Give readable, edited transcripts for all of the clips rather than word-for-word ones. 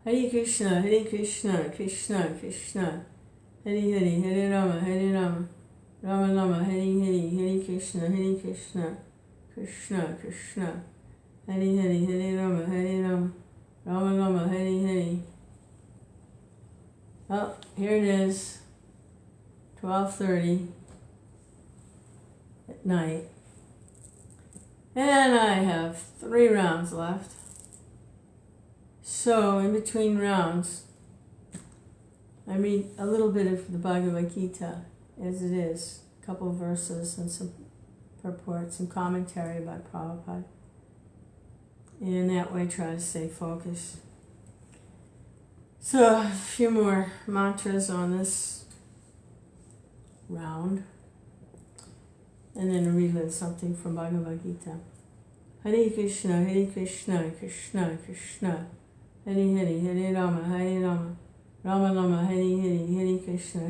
Hare Krishna, Krishna Krishna, Hare Hare, Hare Rama, Rama Rama, Hare Hare, Hare Krishna, Krishna Krishna, Hare Hare, Hare Rama, Rama Rama, Hare Hare. Oh, here it is, 12:30 at night. And I have 3 rounds left. So in between rounds, I read a little bit of the Bhagavad Gita as it is, a couple of verses and some purport, some commentary by Prabhupada. And in that way try to stay focused. So a few more mantras on this round. And then read something from Bhagavad Gita. Hare Krishna, Krishna Krishna, Hare Hare, Hare Rama, Rama Rama, Hare Hare, Hare Krishna,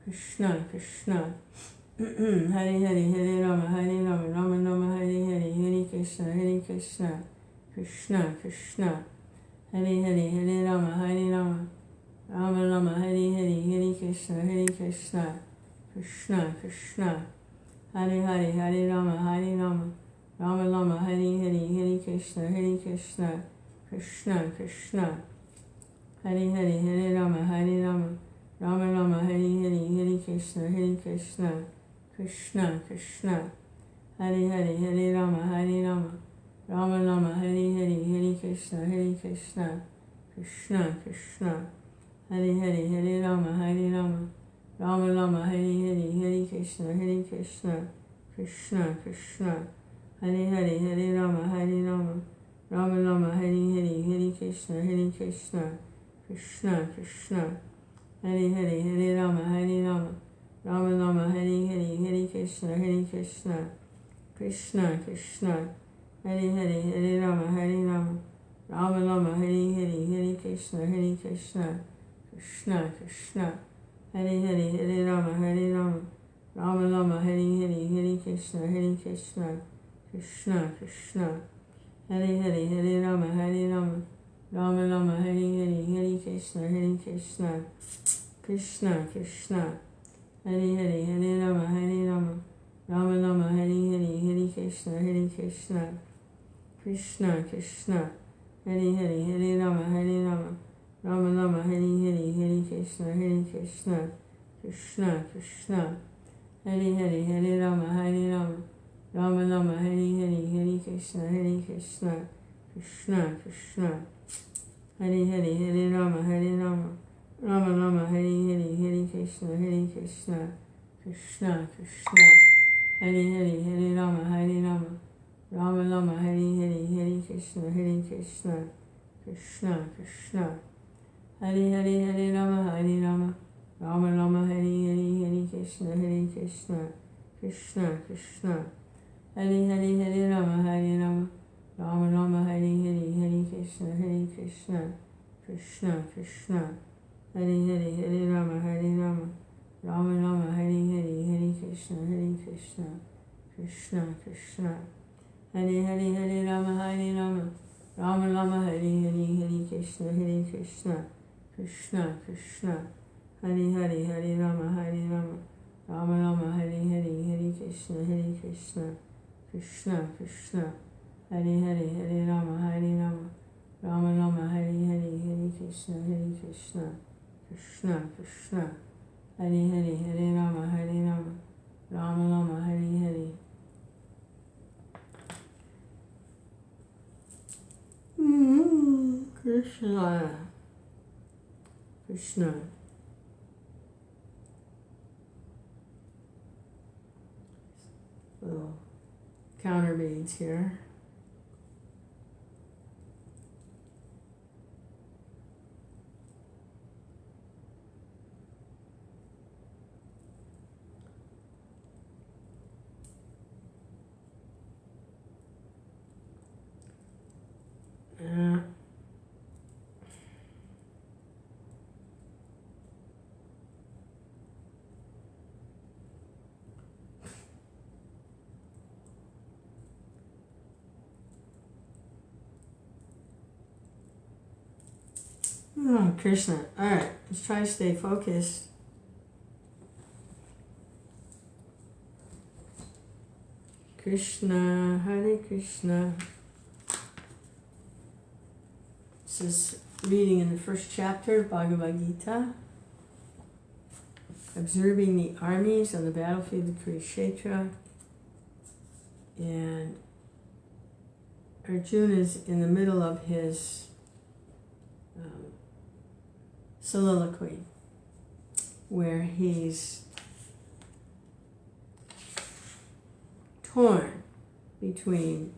Krishna Krishna, Hare Hare, Hare Rama, Rama Rama, Hare Hare, Hare Krishna, Krishna Krishna, Hare Hare, Hare Rama, Rama Rama, Hare Hare, Hare Krishna, Krishna Krishna, Hare Hare, Hare Rama, Rama Rama, Hare Hare, Hare Krishna, Krishna Krishna, Hare Hare, Hare Rama, Rama Rama, Hare Hare, Hare Krishna, Krishna Krishna, Hare Hare, Hare Rama, Rama Rama, Hare Hare, Hare Krishna, Krishna Krishna, Hare Hare, Hare Rama, Rama Rama, Hare Hare, Hare Krishna, Krishna Krishna, Hare Hare, Hare Rama, Rama Rama, Hare Hare, Hare Krishna, Krishna Krishna, Hare Hare, Hare Rama, Rama Rama, Hare Hare, Hare Krishna, Krishna Krishna, Hare Hare, Hare Rama, Rama Rama, Hare Hare, Hare Krishna, Krishna Krishna, Hare Hare, Hare Rama, Rama Rama, Hare Hare, Hare Krishna, Krishna Krishna, Hare Hare, Hare Rama, Rama Rama, Hare Hare, Hare Krishna, Krishna Krishna, Hare Hare, Hare Rama, Rama Rama, Hare Hare, Hare Krishna, Krishna Krishna, Hare Hare, Hare Rama, Rama Rama, Hare Hare, Hare Krishna, Krishna Krishna, Hare Hare, Hare Rama, Rama Rama, Hare Hare, Hare Krishna, Krishna Krishna, Hare Hare, Hare Rama, Rama Rama, Hare Hare, Hare Krishna, Krishna Krishna, Hare Hare, Hare Rama, Rama Rama, Hare Hare, Hare Krishna, Krishna Krishna, Hare Hare, Hare Rama, Rama Rama, Hare Hare, Hare Krishna, Krishna Krishna, Hare Hare, Hare Rama, Rama Rama, Hare Hare, Hare Krishna, Krishna Krishna, Hare Hare, Hare Rama, Rama Rama, Hare Hare, Hare Krishna, Krishna Krishna, Hare Hare, Hare Rama, Rama Rama, Hare Hare, Hare Krishna, Krishna Krishna, Hare Hare, Hare Rama, Rama Rama, Hare Hare, Hare Krishna, Krishna Krishna, Hare Hare, Hare Rama, Rama Rama, Hare Hare, Hare Krishna, Krishna Krishna, Hare Hare, Hare Rama, Rama Rama, Hare Hare. Krishna Krishna. Little counter beads here. Oh, Krishna. All right, let's try to stay focused. Krishna, Hare Krishna. This is reading in the first chapter of Bhagavad Gita. Observing the armies on the battlefield of Kurukshetra. And Arjuna's in the middle of his soliloquy, where he's torn between,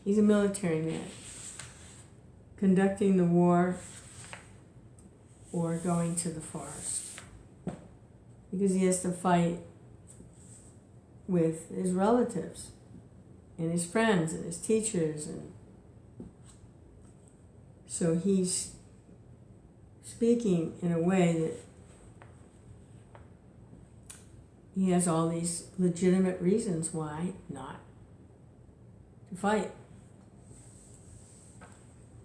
he's a military man, conducting the war or going to the forest, because he has to fight with his relatives and his friends and his teachers, and so he's speaking in a way that he has all these legitimate reasons why not to fight.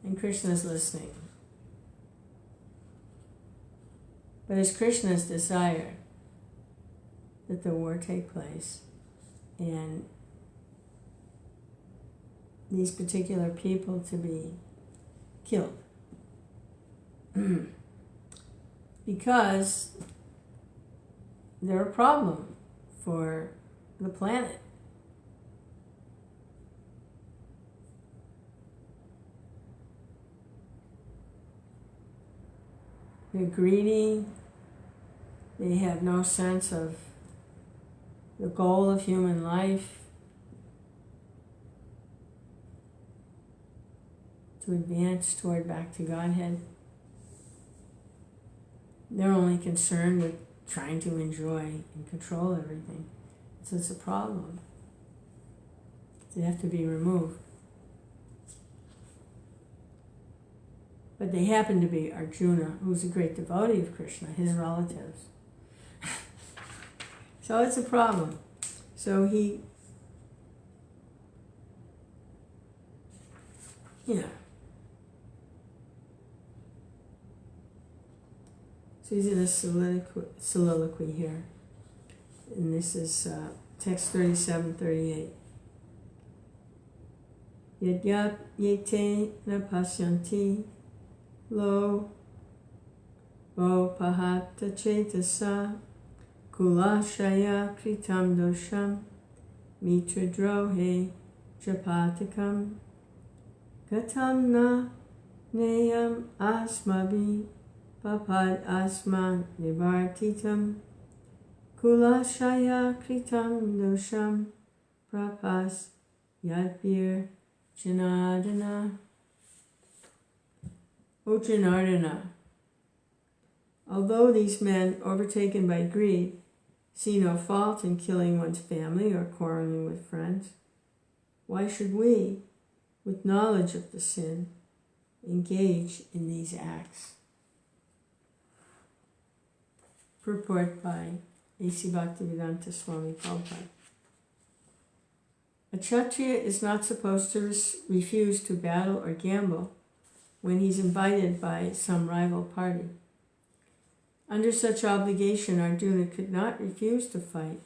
And Krishna's listening. But it's Krishna's desire that the war take place and these particular people to be killed. Because they're a problem for the planet. They're greedy. They have no sense of the goal of human life, to advance toward back to Godhead. They're only concerned with trying to enjoy and control everything. So it's a problem. They have to be removed. But they happen to be Arjuna, who's a great devotee of Krishna, his relatives. So it's a problem. So he, so he's in a soliloquy here. And this is text 37-38. Yadyap yete na pasyanti lo pahata chetasa kulashaya kritam dosham mitra drohe japatakam gatam na neyam asmabi papad asman nivartitam kulashaya kritam dosham prapas yadbir Janardana. O Janardana, although these men, overtaken by greed, see no fault in killing one's family or quarreling with friends, why should we, with knowledge of the sin, engage in these acts? Purport by A.C. Bhaktivedanta Swami Prabhupada. A Kshatriya is not supposed to refuse to battle or gamble when he's invited by some rival party. Under such obligation, Arjuna could not refuse to fight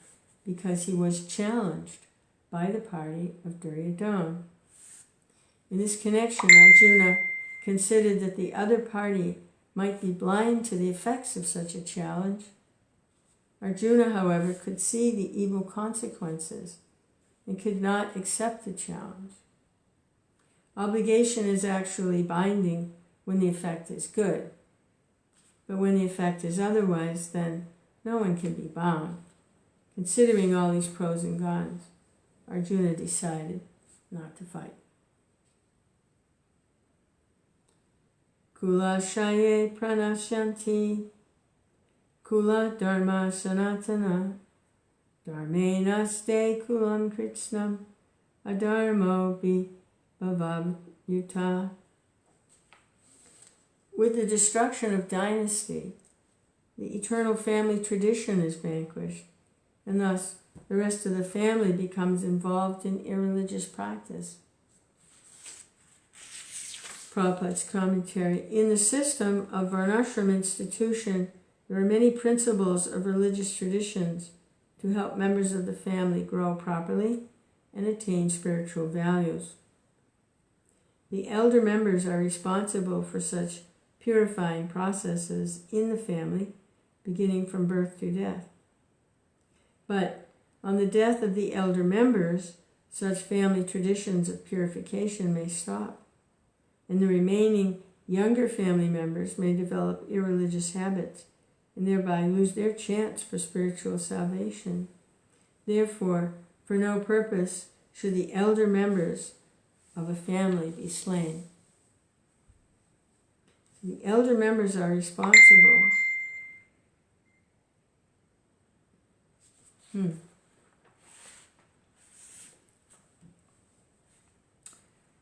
because he was challenged by the party of Duryodhana. In this connection, Arjuna considered that the other party might be blind to the effects of such a challenge. Arjuna, however, could see the evil consequences and could not accept the challenge. Obligation is actually binding when the effect is good, but when the effect is otherwise, then no one can be bound. Considering all these pros and cons, Arjuna decided not to fight. Kula shaye pranashyanti, kula dharma sanatana, dharme naste kulam kritsnam, adharmo bi bhavavyuta. With the destruction of dynasty, the eternal family tradition is vanquished, and thus the rest of the family becomes involved in irreligious practice. Prabhupada's commentary. In the system of Varnashram institution, there are many principles of religious traditions to help members of the family grow properly and attain spiritual values. The elder members are responsible for such purifying processes in the family, beginning from birth to death. But on the death of the elder members, such family traditions of purification may stop, and the remaining younger family members may develop irreligious habits and thereby lose their chance for spiritual salvation. Therefore, for no purpose should the elder members of a family be slain. The elder members are responsible.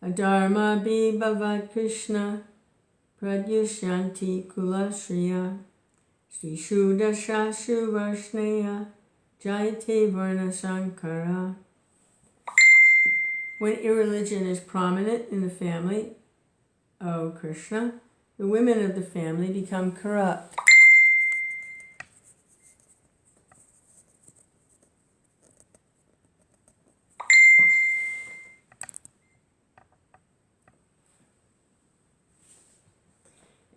Adharma bi bhavad Krishna pradyushyanti kulashriya Srishu dashashu varshneya jayate varna sankara. When irreligion is prominent in the family, O Krishna, the women of the family become corrupt.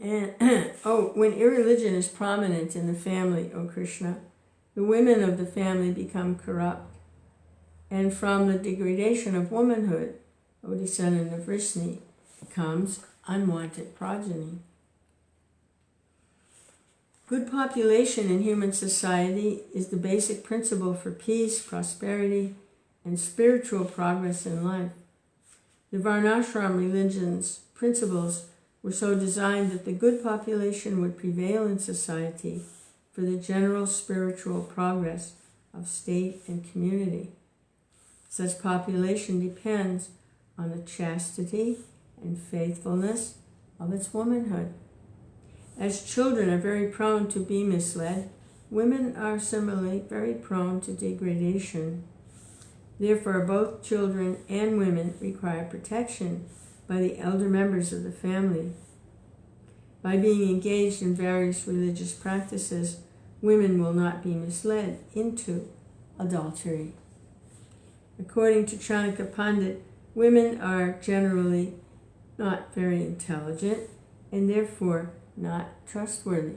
And when irreligion is prominent in the family, O Krishna, the women of the family become corrupt. And from the degradation of womanhood, O descendant of Vrishni, comes unwanted progeny. Good population in human society is the basic principle for peace, prosperity, and spiritual progress in life. The Varnashram religion's principles were so designed that the good population would prevail in society for the general spiritual progress of state and community. Such population depends on the chastity and faithfulness of its womanhood. As children are very prone to be misled, women are similarly very prone to degradation. Therefore, both children and women require protection by the elder members of the family. By being engaged in various religious practices, women will not be misled into adultery. According to Chanakya Pandit, women are generally not very intelligent and therefore not trustworthy.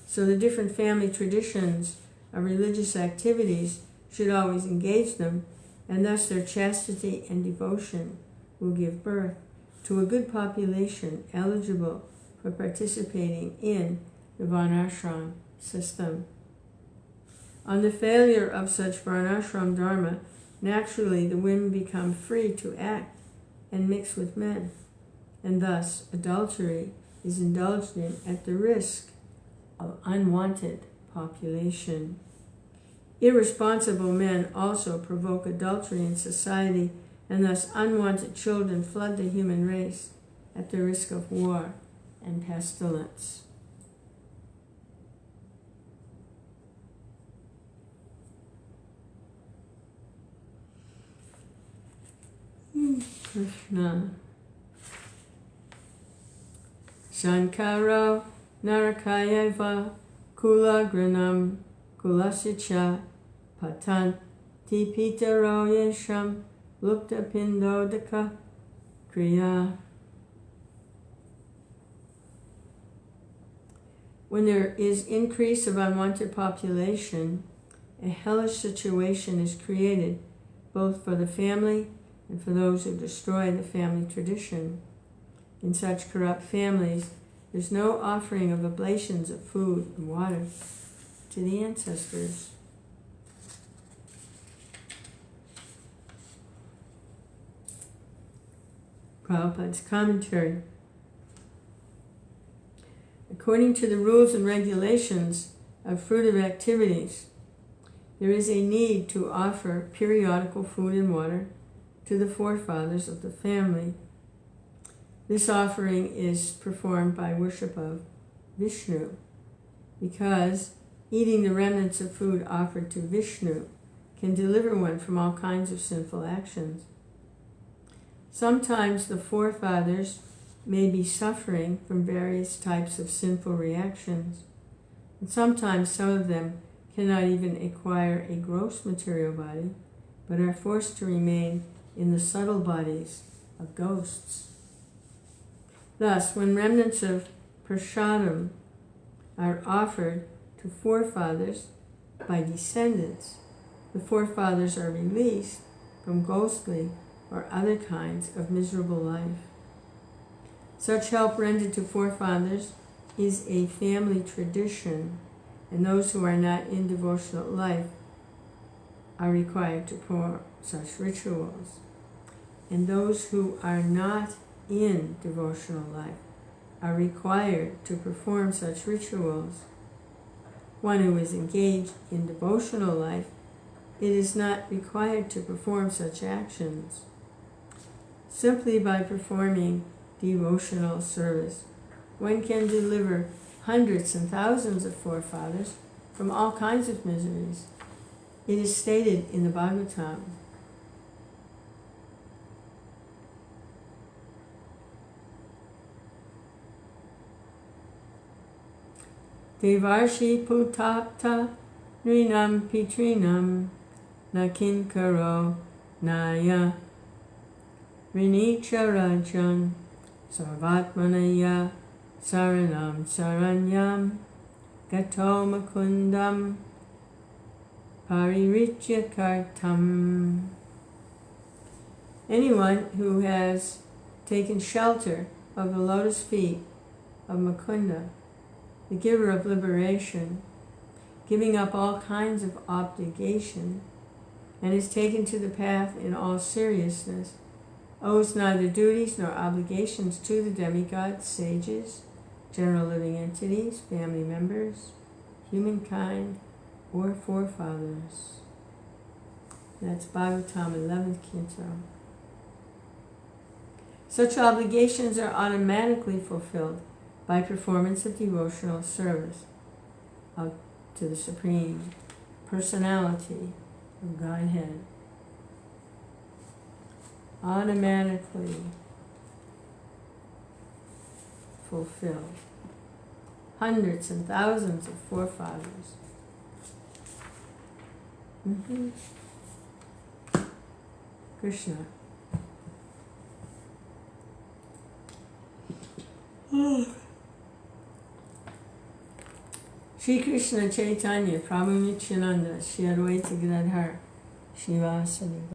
So the different family traditions of religious activities should always engage them, and thus their chastity and devotion will give birth to a good population eligible for participating in the Varnashram system. On the failure of such Varnashram dharma, naturally the women become free to act and mix with men, and thus adultery is indulged in at the risk of unwanted population. Irresponsible men also provoke adultery in society, and thus unwanted children flood the human race at the risk of war and pestilence. Krishna. Shankaro Narakayeva Kula Granam Kulasicha Patan Tipitaro Yesham Lupta Pindodaka Kriya. When there is increase of unwanted population, a hellish situation is created both for the family and for those who destroy the family tradition. In such corrupt families, there's no offering of oblations of food and water to the ancestors. Prabhupada's commentary. According to the rules and regulations of fruitive activities, there is a need to offer periodical food and water to the forefathers of the family. This offering is performed by worship of Vishnu, because eating the remnants of food offered to Vishnu can deliver one from all kinds of sinful actions. Sometimes the forefathers may be suffering from various types of sinful reactions, and sometimes some of them cannot even acquire a gross material body, but are forced to remain in the subtle bodies of ghosts. Thus, when remnants of prasadam are offered to forefathers by descendants, the forefathers are released from ghostly or other kinds of miserable life. Such help rendered to forefathers is a family tradition, and those who are not in devotional life are required to perform such rituals. And those who are not in devotional life are required to perform such rituals. One who is engaged in devotional life, it is not required to perform such actions. Simply by performing devotional service, one can deliver hundreds and thousands of forefathers from all kinds of miseries. It is stated in the Bhagavad. Devarshi putapta nrinam pitrinam nakinkaro naya rinicha rajan sarvatmanaya saranam saranyam gato makundam paririchya kartam. Anyone who has taken shelter of the lotus feet of Mukunda, the giver of liberation, giving up all kinds of obligation, and is taken to the path in all seriousness, owes neither duties nor obligations to the demigods, sages, general living entities, family members, humankind, or forefathers. That's Bhagavatam 11th Canto. Such obligations are automatically fulfilled by performance of devotional service to the Supreme Personality of Godhead. Automatically fulfilled. Hundreds and thousands of forefathers. Krishna. Shri Krishna Chaitanya Prabhu Nityananda Shri Advaita Gadadhar Shivasadi